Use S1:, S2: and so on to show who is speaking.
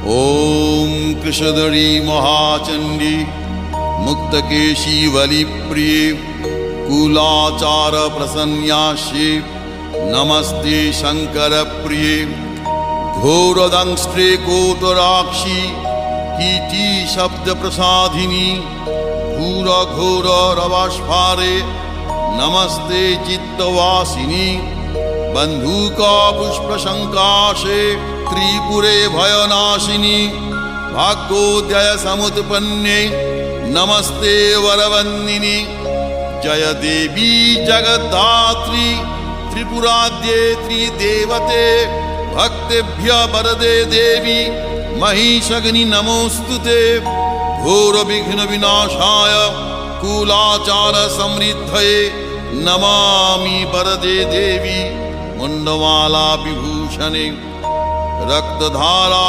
S1: ॐ कृशधरी महाचण्डी मुक्तकेशी वलिप्रिये कुलाचार प्रसन्यास्ये नमस्ते शङ्करप्रिये घोरदंष्ट्रे कोटराक्षी कीटी शब्दप्रसादिनी घोरघोररवस्फारे नमस्ते चित्तवासिनी बन्धुका पुष्पशङ्काशे त्रिपुरे भयनाशिनी भाग्योदय समुत्पन्ने नमस्ते वरवन्दिनी जय देवी जगद्धात्री त्रिपुराद्ये त्रिदेवते भक्तेभ्य वरदे देवी महिषग्नि नमोस्तुते घोर विघ्न विनाशाय कुलाचार समृद्धये नमामि वरदे देवी मुंडमाला विभूषणे रक्तधारा